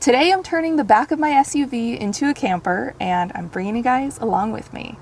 Today I'm turning the back of my SUV into a camper, and I'm bringing you guys along with me.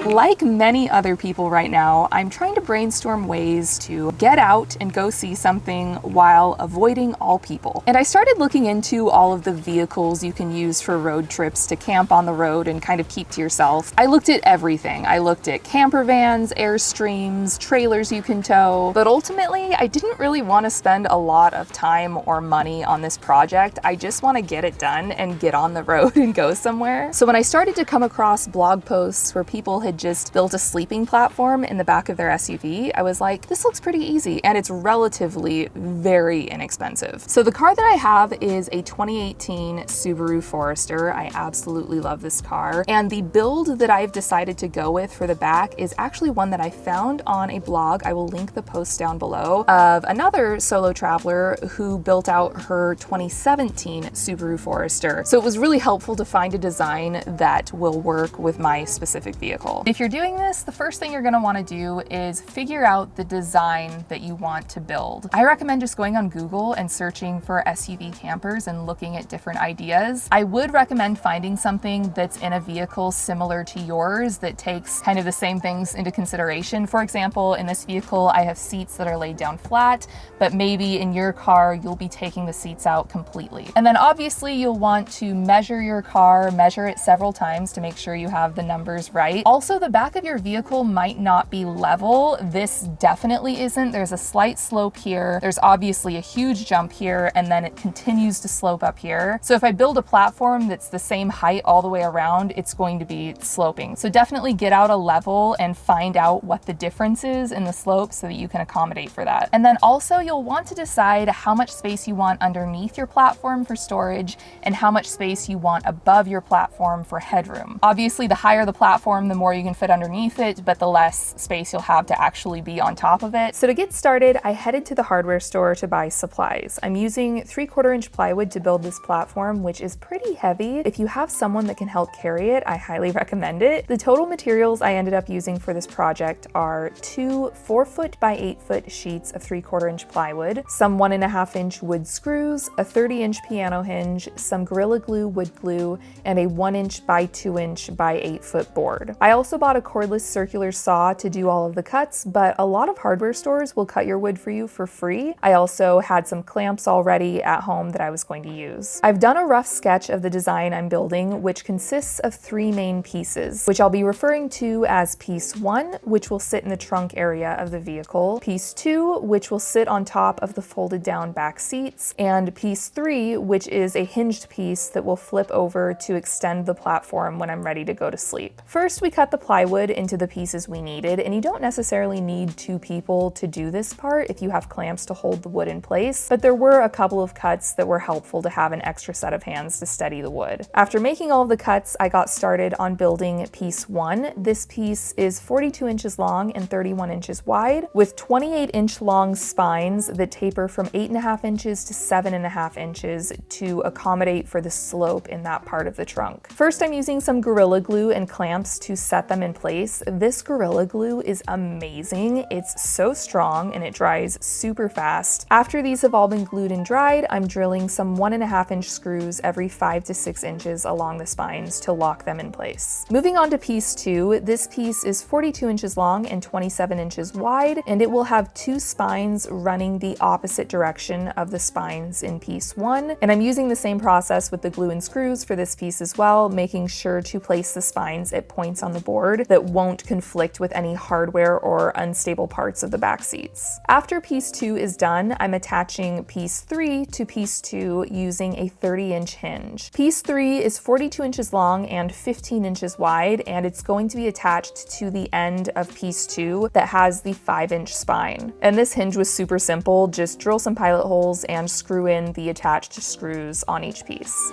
Like many other people right now, I'm trying to brainstorm ways to get out and go see something while avoiding all people. And I started looking into all of the vehicles you can use for road trips to camp on the road and kind of keep to yourself. I looked at everything. I looked at camper vans, Airstreams, trailers you can tow, but ultimately I didn't really want to spend a lot of time or money on this project. I just want to get it done and get on the road and go somewhere. So when I started to come across blog posts where people had just built a sleeping platform in the back of their SUV, I was like, this looks pretty easy, and it's relatively very inexpensive. So the car that I have is a 2018 Subaru Forester. I absolutely love this car, and the build that I've decided to go with for the back is actually one that I found on a blog. I will link the post down below, of another solo traveler who built out her 2017 Subaru Forester. So it was really helpful to find a design that will work with my specific vehicle. If you're doing this, the first thing you're going to want to do is figure out the design that you want to build. I recommend just going on Google and searching for SUV campers and looking at different ideas. I would recommend finding something that's in a vehicle similar to yours that takes kind of the same things into consideration. For example, in this vehicle, I have seats that are laid down flat, but maybe in your car, you'll be taking the seats out completely. And then obviously you'll want to measure your car, measure it several times to make sure you have the numbers right. Also, the back of your vehicle might not be level. This definitely isn't. There's a slight slope here. There's obviously a huge jump here, and then it continues to slope up here. So if I build a platform that's the same height all the way around, it's going to be sloping. So definitely get out a level and find out what the difference is in the slope so that you can accommodate for that. And then also you'll want to decide how much space you want underneath your platform for storage and how much space you want above your platform for headroom. Obviously, the higher the platform, the more you can fit underneath it, but the less space you'll have to actually be on top of it. So to get started, I headed to the hardware store to buy supplies. I'm using 3/4 inch plywood to build this platform, which is pretty heavy. If you have someone that can help carry it, I highly recommend it. The total materials I ended up using for this project are 2 4-foot by 8-foot sheets of 3/4 inch plywood, some 1.5 inch wood screws, a 30-inch piano hinge, some Gorilla Glue wood glue, and a 1 inch by 2 inch by 8-foot board. I also bought a cordless circular saw to do all of the cuts, but a lot of hardware stores will cut your wood for you for free. I also had some clamps already at home that I was going to use. I've done a rough sketch of the design I'm building, which consists of 3 main pieces, which I'll be referring to as piece 1, which will sit in the trunk area of the vehicle, piece 2, which will sit on top of the folded down back seats, and piece 3, which is a hinged piece that will flip over to extend the platform when I'm ready to go to sleep. First, we cut the plywood into the pieces we needed, and you don't necessarily need 2 people to do this part if you have clamps to hold the wood in place, but there were a couple of cuts that were helpful to have an extra set of hands to steady the wood. After making all of the cuts, I got started on building piece 1. This piece is 42 inches long and 31 inches wide, with 28-inch long spines that taper from 8.5 inches to 7.5 inches to accommodate for the slope in that part of the trunk. First, I'm using some Gorilla Glue and clamps to set them in place. This Gorilla Glue is amazing. It's so strong and it dries super fast. After these have all been glued and dried, I'm drilling some 1.5 inch screws every 5 to 6 inches along the spines to lock them in place. Moving on to piece 2, this piece is 42 inches long and 27 inches wide, and it will have 2 spines running the opposite direction of the spines in piece 1. And I'm using the same process with the glue and screws for this piece as well, making sure to place the spines at points on the board that won't conflict with any hardware or unstable parts of the back seats. After piece 2 is done, I'm attaching piece 3 to piece 2 using a 30-inch hinge. Piece 3 is 42 inches long and 15 inches wide, and it's going to be attached to the end of piece 2 that has the 5-inch spine. And this hinge was super simple. Just drill some pilot holes and screw in the attached screws on each piece.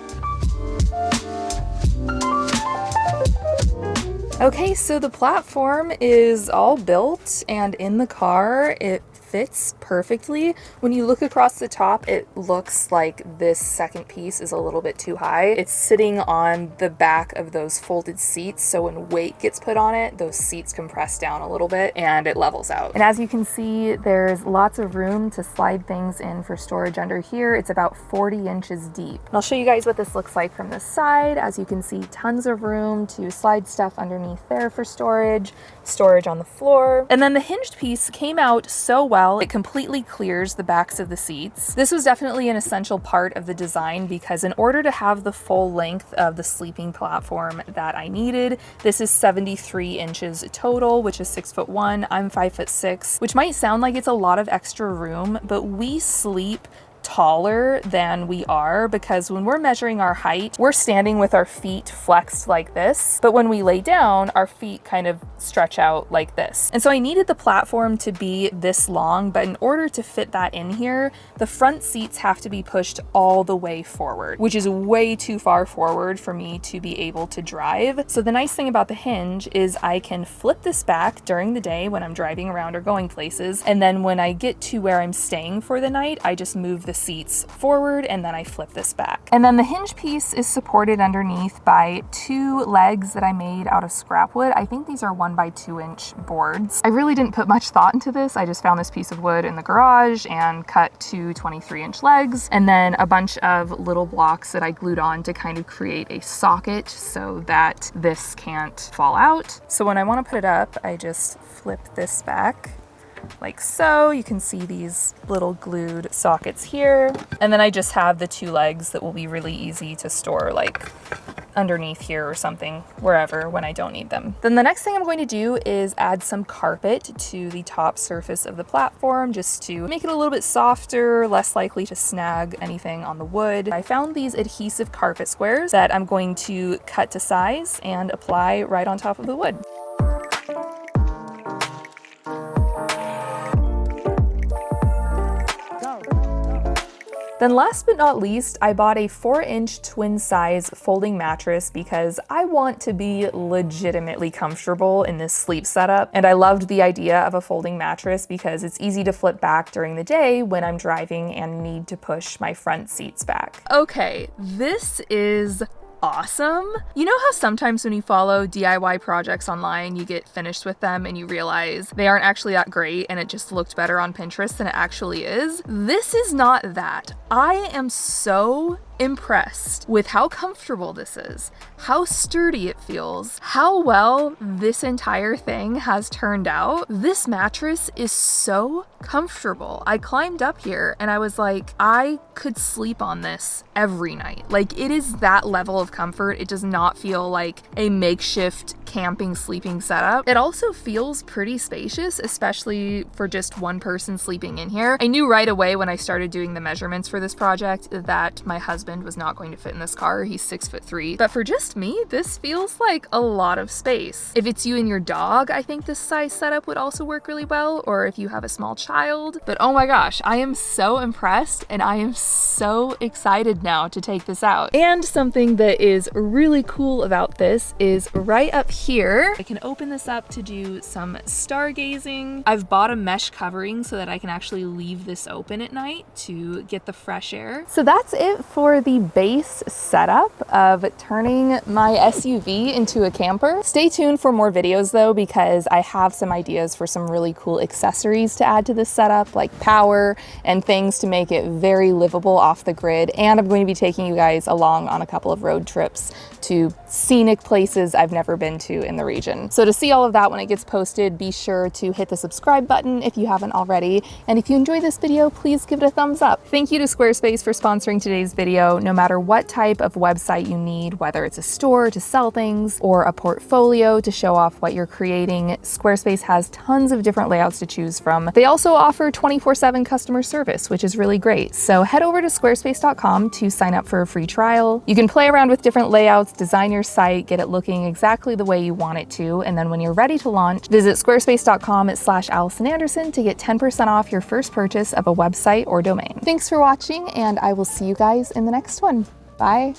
Okay, so the platform is all built and in the car. It fits perfectly. When you look across the top, it looks like this second piece is a little bit too high. It's sitting on the back of those folded seats, so when weight gets put on it, those seats compress down a little bit and it levels out. And as you can see, there's lots of room to slide things in for storage under here. It's about 40 inches deep. And I'll show you guys what this looks like from the side. As you can see, tons of room to slide stuff underneath there for storage on the floor. And then the hinged piece came out so well, it completely clears the backs of the seats. This was definitely an essential part of the design because in order to have the full length of the sleeping platform that I needed, this is 73 inches total, which is 6'1". I'm 5'6", which might sound like it's a lot of extra room, but we sleep taller than we are because when we're measuring our height, we're standing with our feet flexed like this, but when we lay down, our feet kind of stretch out like this. And so I needed the platform to be this long, but in order to fit that in here, the front seats have to be pushed all the way forward, which is way too far forward for me to be able to drive. So the nice thing about the hinge is I can flip this back during the day when I'm driving around or going places, and then when I get to where I'm staying for the night, I just move the seats forward and then I flip this back. And then the hinge piece is supported underneath by 2 legs that I made out of scrap wood. I think these are 1x2 inch boards. I really didn't put much thought into this. I just found this piece of wood in the garage and cut 2 23-inch legs and then a bunch of little blocks that I glued on to kind of create a socket so that this can't fall out. So when I want to put it up, I just flip this back like so. You can see these little glued sockets here. And then I just have the 2 legs that will be really easy to store like underneath here or something, wherever, when I don't need them. Then the next thing I'm going to do is add some carpet to the top surface of the platform just to make it a little bit softer, less likely to snag anything on the wood. I found these adhesive carpet squares that I'm going to cut to size and apply right on top of the wood. Then last but not least, I bought a 4-inch twin size folding mattress because I want to be legitimately comfortable in this sleep setup. And I loved the idea of a folding mattress because it's easy to flip back during the day when I'm driving and need to push my front seats back. Okay, this is awesome. You know how sometimes when you follow DIY projects online, you get finished with them and you realize they aren't actually that great and it just looked better on Pinterest than it actually is? This is not that. I am so impressed with how comfortable this is, how sturdy it feels, how well this entire thing has turned out. This mattress is so comfortable. I climbed up here and I was like, I could sleep on this every night. Like, it is that level of comfort. It does not feel like a makeshift camping sleeping setup. It also feels pretty spacious, especially for just one person sleeping in here. I knew right away when I started doing the measurements for this project that my husband was not going to fit in this car. He's 6'3", but for just me, this feels like a lot of space. If it's you and your dog, I think this size setup would also work really well, or if you have a small child. But oh my gosh, I am so impressed and I am so excited now to take this out. And something that is really cool about this is right up here, I can open this up to do some stargazing. I've bought a mesh covering so that I can actually leave this open at night to get the fresh air. So that's it for the base setup of turning my SUV into a camper. Stay tuned for more videos though, because I have some ideas for some really cool accessories to add to this setup, like power and things to make it very livable off the grid. And I'm going to be taking you guys along on a couple of road trips to scenic places I've never been to in the region. So to see all of that when it gets posted, be sure to hit the subscribe button if you haven't already. And if you enjoyed this video, please give it a thumbs up. Thank you to Squarespace for sponsoring today's video. No matter what type of website you need, whether it's a store to sell things or a portfolio to show off what you're creating, Squarespace has tons of different layouts to choose from. They also offer 24/7 customer service, which is really great. So head over to squarespace.com to sign up for a free trial. You can play around with different layouts, design your site, get it looking exactly the way you want it to, and then when you're ready to launch, visit squarespace.com/Allison Anderson to get 10% off your first purchase of a website or domain. Thanks for watching, and I will see you guys in the next one. Bye.